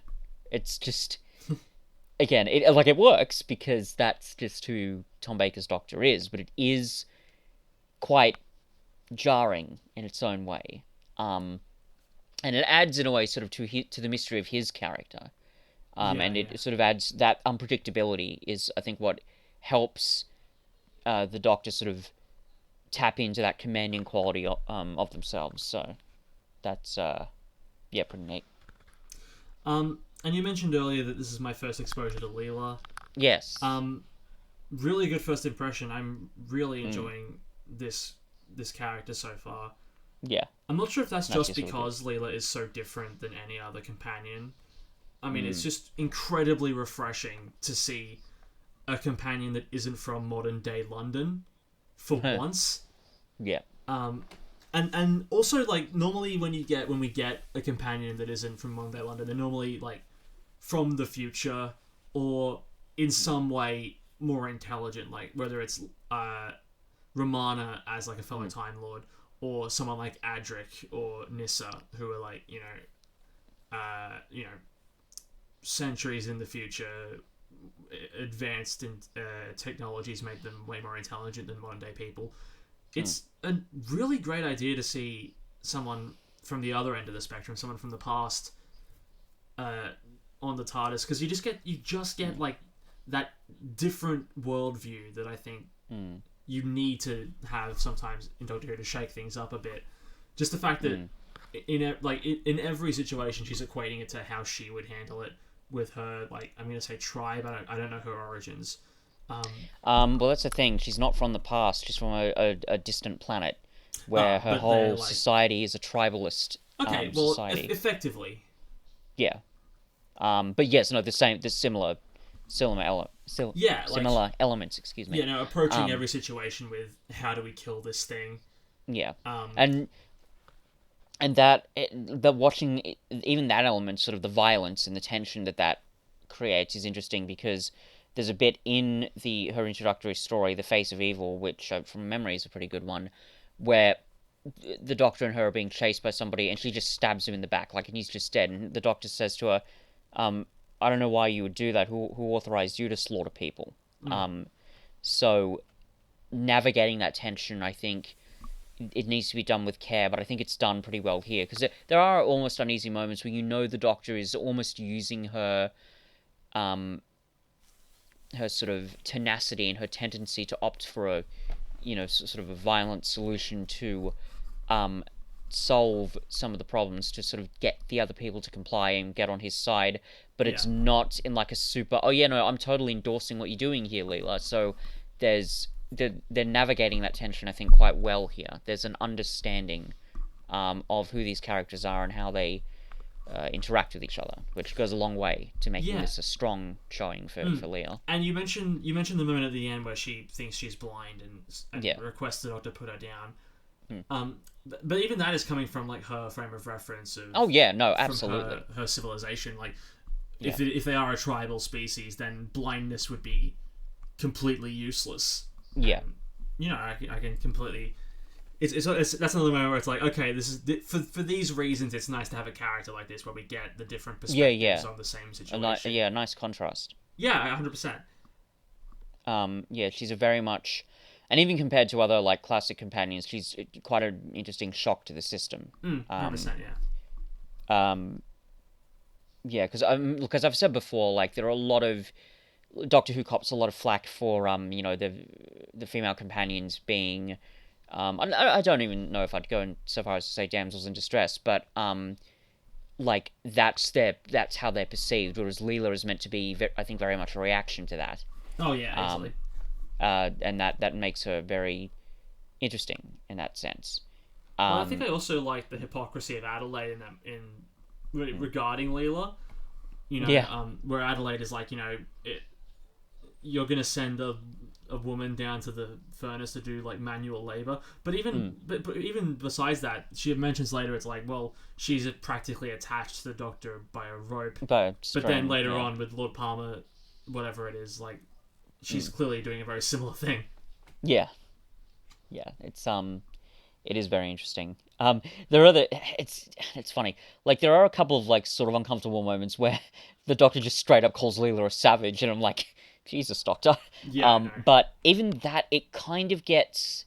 It's just... Again, it works, because that's just who Tom Baker's Doctor is, but it is quite jarring in its own way, and it adds in a way sort of to the mystery of his character, and it sort of adds that unpredictability is, I think, what helps the Doctor sort of tap into that commanding quality of themselves. So that's pretty neat. And you mentioned earlier that this is my first exposure to Leela. Yes. Really good first impression. I'm really enjoying this character so far. Yeah. I'm not sure if that's just because Leela is so different than any other companion. I mean, it's just incredibly refreshing to see a companion that isn't from modern day London for once. Yeah. And also, like, normally when we get a companion that isn't from modern day London, they're normally like from the future or in some way more intelligent, like whether it's Romana as like a fellow Time Lord, or someone like Adric or Nissa, who are like, centuries in the future, advanced in technologies make them way more intelligent than modern day people. It's a really great idea to see someone from the other end of the spectrum, someone from the past, on the TARDIS, because you just get like that different worldview that I think you need to have sometimes in Doctor Who to shake things up a bit. Just the fact that in every situation she's equating it to how she would handle it with her, like, I'm going to say tribe, I don't know her origins. Well, that's the thing. She's not from the past. She's from a distant planet where her whole society is a tribalist society. Effectively. Yeah. But yes, no, there's similar elements, excuse me. Yeah, no, approaching every situation with how do we kill this thing. Yeah. And and that the watching even that element, sort of the violence and the tension that creates, is interesting because there's a bit in the her introductory story, The Face of Evil, which from memory is a pretty good one, where the doctor and her are being chased by somebody, and she just stabs him in the back, like, and he's just dead. And the doctor says to her, um, "I don't know why you would do that. Who authorized you to slaughter people?" So navigating that tension, I think it needs to be done with care, but I think it's done pretty well here because there are almost uneasy moments where the doctor is almost using um, her sort of tenacity and her tendency to opt for a, sort of a violent solution to um, solve some of the problems, to sort of get the other people to comply and get on his side, but Yeah. it's not in like a super, oh yeah, no, I'm totally endorsing what you're doing here, Leela. So there's they're navigating that tension, I think, quite well here. There's an understanding of who these characters are and how they interact with each other, which goes a long way to making Yeah. this a strong showing for Leela. And you mentioned the moment at the end where she thinks she's blind and Yeah. requests the doctor put her down. But even that is coming from like her frame of reference of Oh yeah, no, from absolutely. her civilization. Like Yeah. if they are a tribal species, then blindness would be completely useless. Yeah. And I can completely. It's that's another moment where it's like, okay, this is for these reasons. It's nice to have a character like this where we get the different Yeah, perspectives yeah. on the same situation. Yeah, nice contrast. Yeah, 100%. Yeah, she's a very much, and even compared to other like classic companions, she's quite an interesting shock to the system. 100%. Yeah. Um, yeah, because I've said before, like there are a lot of Doctor Who cops a lot of flack for the female companions being, I don't even know if I'd go so far as to say damsels in distress, but like that's how they're perceived, whereas Leela is meant to be, I think, very much a reaction to that. Oh yeah, Um, easily. and that makes her very interesting in that sense. Well, I think Um, I also like the hypocrisy of Adelaide regarding Leela. yeah, Where Adelaide is like, you're gonna send a woman down to the furnace to do like manual labor, but even besides that, she mentions later it's like, well, she's practically attached to the doctor by a rope. but But then string, later yeah, on with Lord Palmer, whatever it is, like she's clearly doing a very similar thing. yeah, yeah. It is very interesting. There are it's funny. Like there are a couple of like sort of uncomfortable moments where the Doctor just straight up calls Leela a savage, and I'm like, Jesus, Doctor. Yeah, I know. But even that, it kind of gets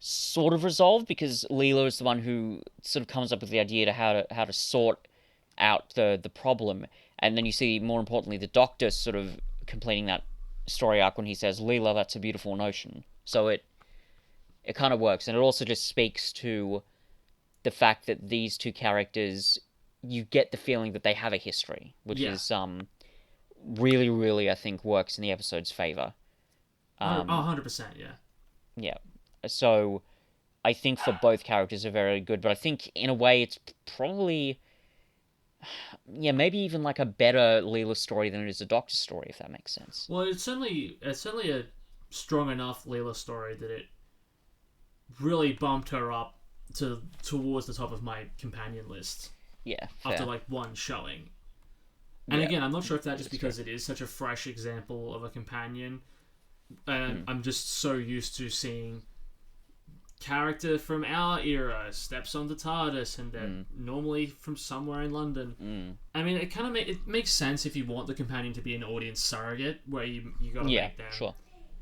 sort of resolved because Leela is the one who sort of comes up with the idea to how to sort out the problem, and then you see, more importantly, the Doctor sort of completing that story arc when he says, "Leela, that's a beautiful notion." So it kind of works, and it also just speaks to the fact that these two characters, you get the feeling that they have a history, which Yeah. is really, really, I think, works in the episode's favor. Oh, Um, 100%. Yeah. yeah, so I think for both characters are very good, but I think in a way it's probably, yeah, maybe even like a better Leela story than it is a Doctor story, if that makes sense. Well, it's certainly a strong enough Leela story that it really bumped her up towards the top of my companion list Yeah, after fair. like one showing. And Yeah, again, I'm not sure if that's just that's because fair. it is such a fresh example of a companion, and I'm just so used to seeing character from our era steps on the TARDIS, and they're normally from somewhere in London. I mean, it kind of it makes sense if you want the companion to be an audience surrogate, where you got to Yeah, make them sure.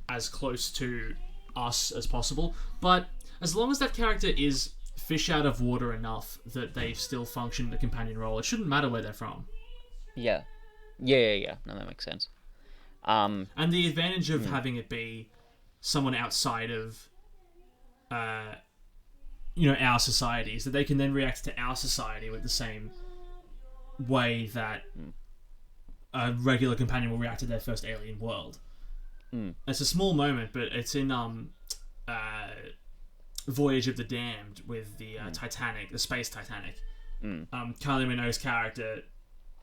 as close to us as possible. But as long as that character is fish out of water enough that they still function in the companion role, it shouldn't matter where they're from. Yeah, yeah. No, that makes sense. Um, And the advantage of having it be someone outside of, our society is that they can then react to our society with the same way that a regular companion will react to their first alien world. It's a small moment, but it's in Voyage of the Damned with the Titanic, the space Titanic. Kylie Minogue's character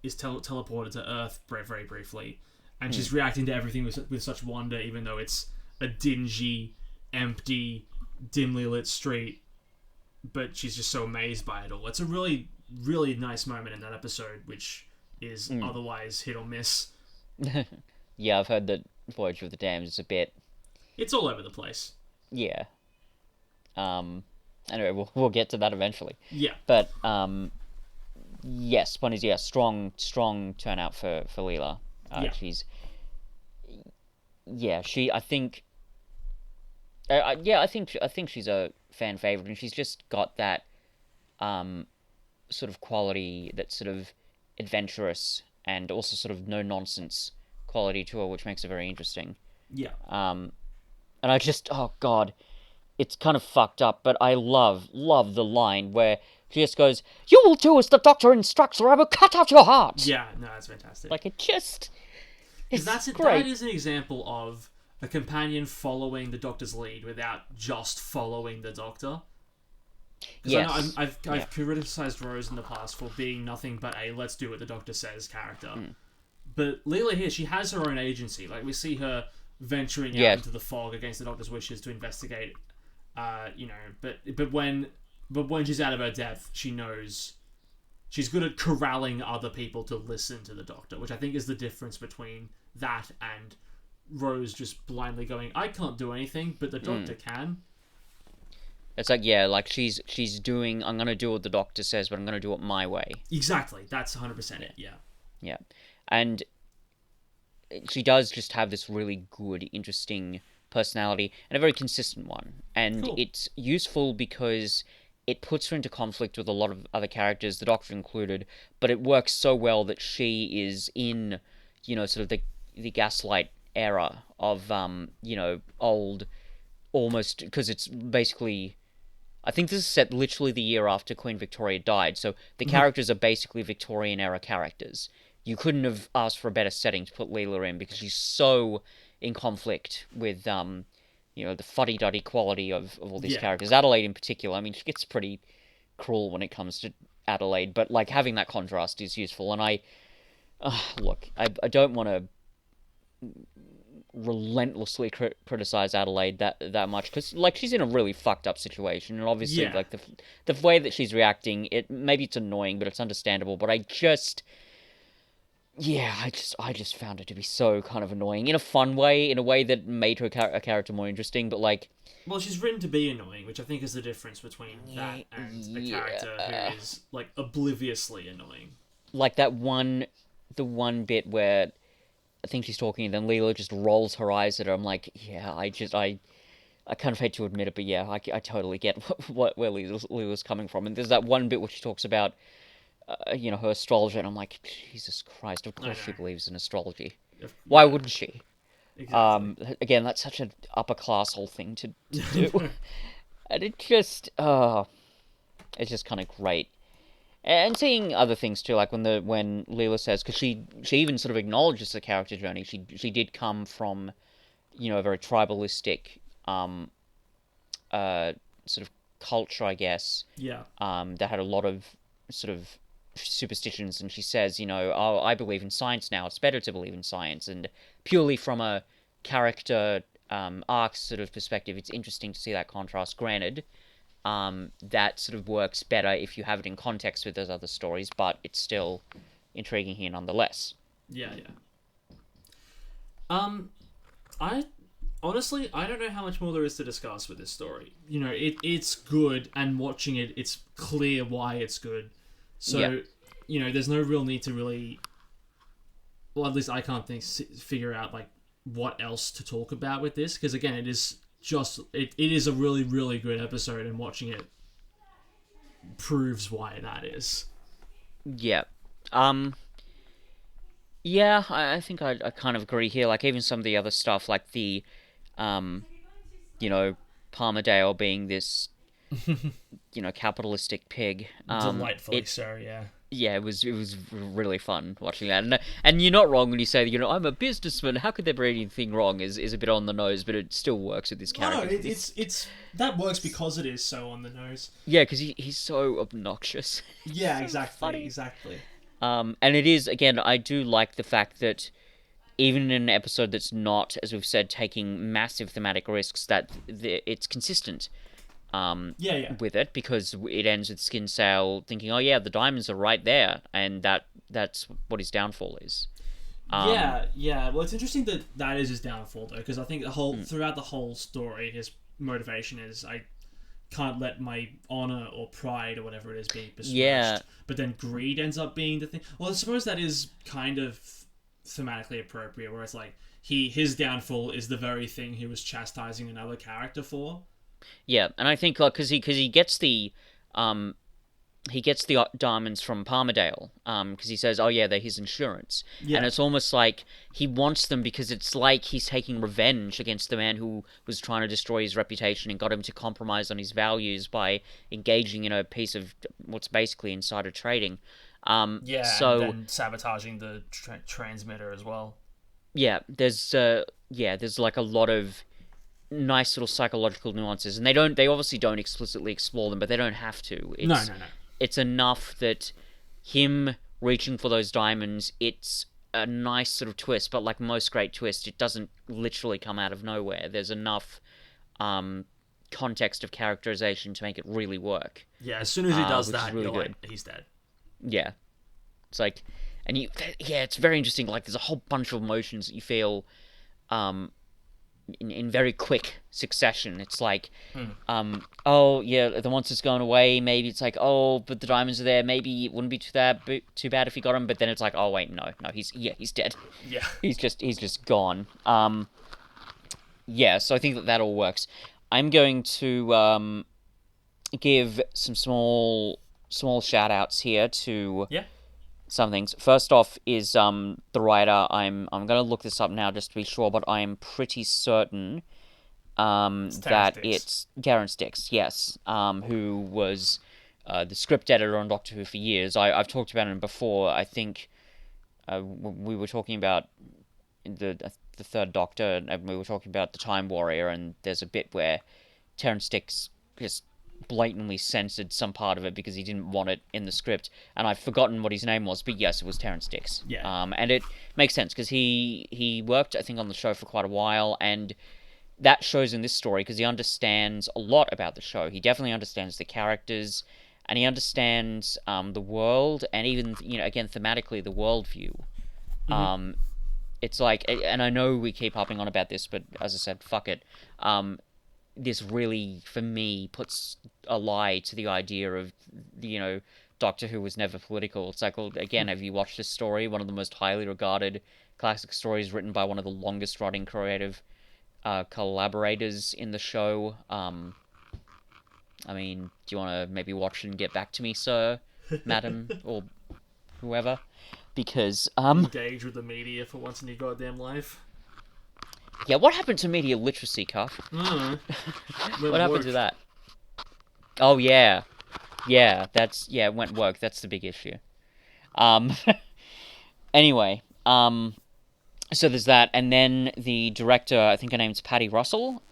is teleported to Earth very, very briefly, and she's reacting to everything with such wonder, even though it's a dingy, empty, dimly lit street. but she's just so amazed by it all. It's a really, really nice moment in that episode, which is otherwise hit or miss. Yeah, I've heard that Voyage of the Damned is a bit... It's all over the place. Yeah. Anyway, we'll get to that eventually. Yeah. But, yes, one is, yeah, strong turnout for Leela. She's... Yeah, I think... I think she's a fan favorite, and she's just got that sort of quality, that sort of adventurous and also sort of no nonsense quality to her, which makes it very interesting. Yeah. And I just, oh god, it's kind of fucked up, but I love the line where she just goes, "You will do as the doctor instructs, or I will cut out your heart." Yeah, no, that's fantastic. Like, it just, it's that is an example of a companion following the Doctor's lead without just following the Doctor. Yes. I've criticized Rose in the past for being nothing but a let's do what the Doctor says character. But Leela here, she has her own agency. Like, we see her venturing out into the fog against the Doctor's wishes to investigate. But when she's out of her depth, she knows she's good at corralling other people to listen to the Doctor, which I think is the difference between that and Rose just blindly going, I can't do anything, but the Doctor can. It's like, yeah, like she's doing, I'm going to do what the Doctor says, but I'm going to do it my way. Exactly. That's 100% it, yeah. Yeah. And she does just have this really good, interesting personality, and a very consistent one. And it's useful because it puts her into conflict with a lot of other characters, the Doctor included, but it works so well that she is in, sort of the Gaslight era of, old, almost, because it's basically... I think this is set literally the year after Queen Victoria died, so the characters are basically Victorian-era characters. You couldn't have asked for a better setting to put Leela in, because she's so in conflict with, the fuddy-duddy quality of all these characters. Adelaide in particular, I mean, she gets pretty cruel when it comes to Adelaide, but, like, having that contrast is useful, and I don't want to relentlessly criticize Adelaide that much, because, like, she's in a really fucked up situation, and obviously like the way that she's reacting, maybe it's annoying, but it's understandable. But I just found it to be so kind of annoying in a fun way, in a way that made her a character more interesting. But, like, well, she's written to be annoying, which I think is the difference between that and a character who is, like, obliviously annoying. Like the one bit where I think she's talking, and then Leela just rolls her eyes at her. I'm like, yeah, I kind of hate to admit it, but yeah, I totally get where Leela's coming from. And there's that one bit where she talks about, her astrology, and I'm like, Jesus Christ, of course she believes in astrology. Why wouldn't she? Exactly. Again, that's such an upper class whole thing to do. And it's just kind of great. And seeing other things too, like when Leela says, because she even sort of acknowledges the character journey. She did come from, a very tribalistic, sort of culture, I guess. Yeah. That had a lot of sort of superstitions, and she says, oh, I believe in science now. It's better to believe in science, and purely from a character arc sort of perspective, it's interesting to see that contrast. Granted. That sort of works better if you have it in context with those other stories, but it's still intriguing here nonetheless. Yeah. I honestly, I don't know how much more there is to discuss with this story. It's good, and watching it, it's clear why it's good. So, there's no real need to really... Well, at least I can't figure out, like, what else to talk about with this, because, again, it is... it is a really, really good episode, and watching it proves why that is. Yeah. I think I kind of agree here. Like, even some of the other stuff, like the, Palmerdale being this, capitalistic pig. Delightfully so, yeah. Yeah, it was really fun watching that, and you're not wrong when you say I'm a businessman. How could there be anything wrong? Is a bit on the nose, but it still works with this character. No, it's that works because it is so on the nose. Yeah, because he's so obnoxious. Yeah, so exactly, funny. exactly. And it is, again, I do like the fact that even in an episode that's not, as we've said, taking massive thematic risks, that it's consistent. Yeah. with it, because it ends with Skin Sail thinking, oh yeah, the diamonds are right there, and that's what his downfall is. Yeah. Well, it's interesting that that is his downfall, though, because I think throughout the whole story, his motivation is I can't let my honor or pride or whatever it is be besmirched. Yeah. But then greed ends up being the thing. Well, I suppose that is kind of thematically appropriate, where it's like his downfall is the very thing he was chastising another character for. Yeah, and I think like because he gets um the diamonds from Palmerdale, because he says, oh yeah, they're his insurance, and Yeah. it's almost like he wants them because it's like he's taking revenge against the man who was trying to destroy his reputation and got him to compromise on his values by engaging in a piece of what's basically insider trading. Yeah, and So then sabotaging the transmitter as well. yeah, there's like a lot of nice little psychological nuances, and they obviously don't explicitly explore them, but they don't have to. No. It's enough that him reaching for those diamonds, it's a nice sort of twist, but like most great twists, it doesn't literally come out of nowhere. There's enough context of characterization to make it really work. Yeah, as soon as he does which is that, really you're good. like, he's dead. Yeah, it's like, and it's very interesting. Like, there's a whole bunch of emotions that you feel, in very quick succession. It's like, oh yeah, the monster's going away. Maybe it's like, oh, but the diamonds are there. Maybe it wouldn't be too bad if he got them. But then it's like, oh wait, no, he's dead. Yeah. He's just gone. Yeah. So I think that all works. I'm going to give some small shout outs here to Yeah. some things. First off is the writer. I'm gonna look this up now just to be sure, but I am pretty certain that it's Gareth Dix, yes, who was the script editor on Doctor Who for years. I've talked about him before. I think we were talking about the Third Doctor, and we were talking about the Time Warrior, and there's a bit where Terrance Dicks just blatantly censored some part of it because he didn't want it in the script, and I've forgotten what his name was, but yes, it was Terrance Dicks. Yeah. And it makes sense because he worked, I think, on the show for quite a while, and that shows in this story because he understands a lot about the show. He definitely understands the characters, and he understands the world, and even, again, thematically, the worldview. It's like, and I know we keep harping on about this, but as I said, fuck it. This really, for me, puts a lie to the idea of, Doctor Who was never political. It's like, well, again, have you watched this story? One of the most highly regarded classic stories written by one of the longest running creative collaborators in the show. I mean, do you want to maybe watch and get back to me, sir, madam, or whoever? Because, engage with the media for once in your goddamn life. yeah, what happened to media literacy, Cuff? What happened to that? Oh, yeah. Yeah, it went woke. That's the big issue. Anyway, so there's that, and then the director, I think her name's Patty Russell,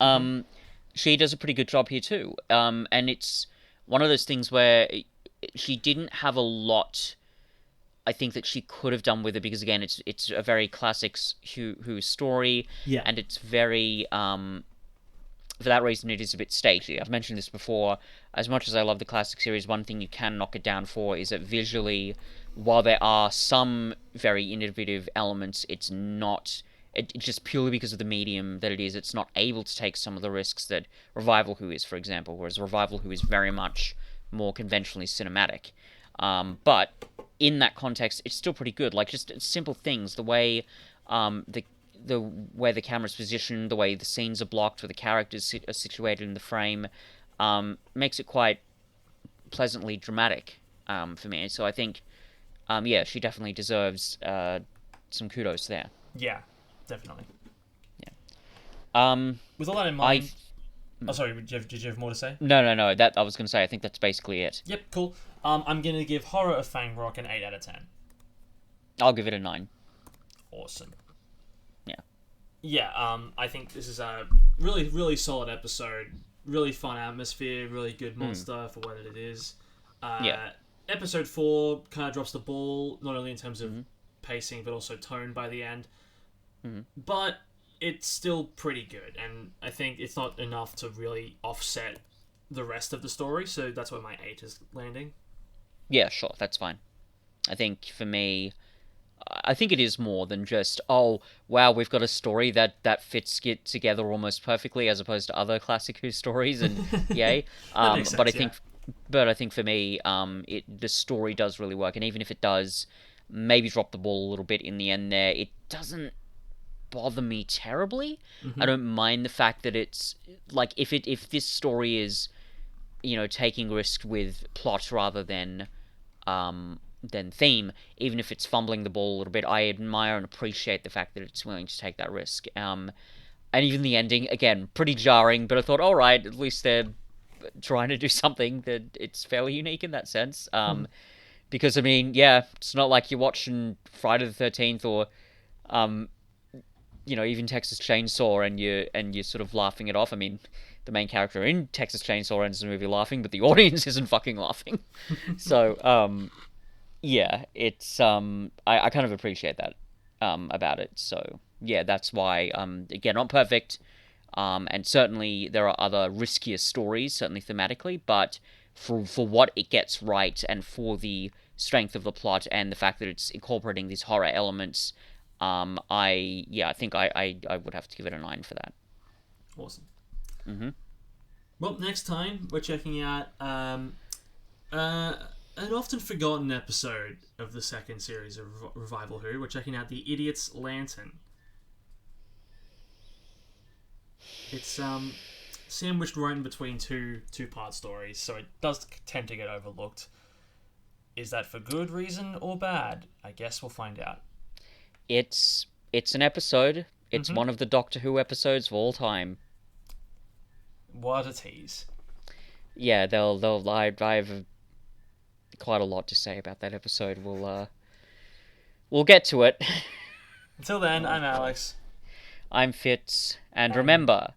she does a pretty good job here too. And it's one of those things where she didn't have a lot, I think, that she could have done with it, because again, it's a very classic Who story, Yeah. and it's very, for that reason, it is a bit stagey. I've mentioned this before. As much as I love the classic series, one thing you can knock it down for is that visually, while there are some very innovative elements, it's not. It's just purely because of the medium that it is. It's not able to take some of the risks that Revival Who is, for example. Whereas Revival Who is very much more conventionally cinematic. But in that context, it's still pretty good. Like, just simple things, the way the way the camera's positioned, the way the scenes are blocked, where the characters are situated in the frame, makes it quite pleasantly dramatic for me. So I think, yeah, she definitely deserves some kudos there. Yeah, definitely. Yeah. With all that in mind... Oh, sorry, did you have more to say? No. That I was going to say, I think that's basically it. Yep, cool. I'm going to give Horror of Fang Rock an 8 out of 10. I'll give it a 9. Awesome. Yeah. Yeah, I think this is a really, really solid episode. Really fun atmosphere, really good monster for what it is. Yeah. Episode 4 kind of drops the ball, not only in terms of pacing, but also tone by the end. But it's still pretty good, and I think it's not enough to really offset the rest of the story. So that's where my 8 is landing. Yeah, sure, that's fine. I think for me, I think it is more than just, oh wow, we've got a story that fits it together almost perfectly, as opposed to other classic Who stories, and yay. That makes But I sense. Yeah. think, for me, the story does really work, and even if it does maybe drop the ball a little bit in the end, there, it doesn't bother me terribly. I don't mind the fact that it's like, if this story is, taking risk with plot rather than theme, even if it's fumbling the ball a little bit, I admire and appreciate the fact that it's willing to take that risk. And even the ending, again, pretty jarring, but I thought, all right, at least they're trying to do something that it's fairly unique in that sense. Because I mean, yeah, it's not like you're watching Friday the 13th or even Texas Chainsaw, and you're sort of laughing it off. I mean, the main character in Texas Chainsaw ends the movie laughing, but the audience isn't fucking laughing. So, yeah, it's I kind of appreciate that about it. So yeah, that's why again, not perfect. And certainly there are other riskier stories, certainly thematically, but for what it gets right, and for the strength of the plot and the fact that it's incorporating these horror elements, I think I would have to give it a 9 for that. Awesome. Mm-hmm. Well, next time we're checking out an often forgotten episode of the second series of Revival Who. We're checking out The Idiot's Lantern. It's sandwiched right in between two-part stories, so it does tend to get overlooked. Is that for good reason or bad? I guess we'll find out. It's an episode. It's one of the Doctor Who episodes of all time. What a tease. Yeah, I have quite a lot to say about that episode. We'll get to it. Until then, I'm Alex. I'm Fitz, and remember,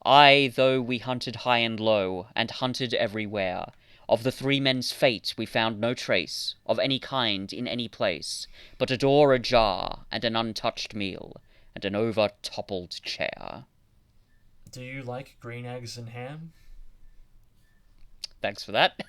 though we hunted high and low, and hunted everywhere, of the 3 men's fate we found no trace, of any kind in any place, but a door ajar, and an untouched meal, and an over-toppled chair. Do you like green eggs and ham? Thanks for that.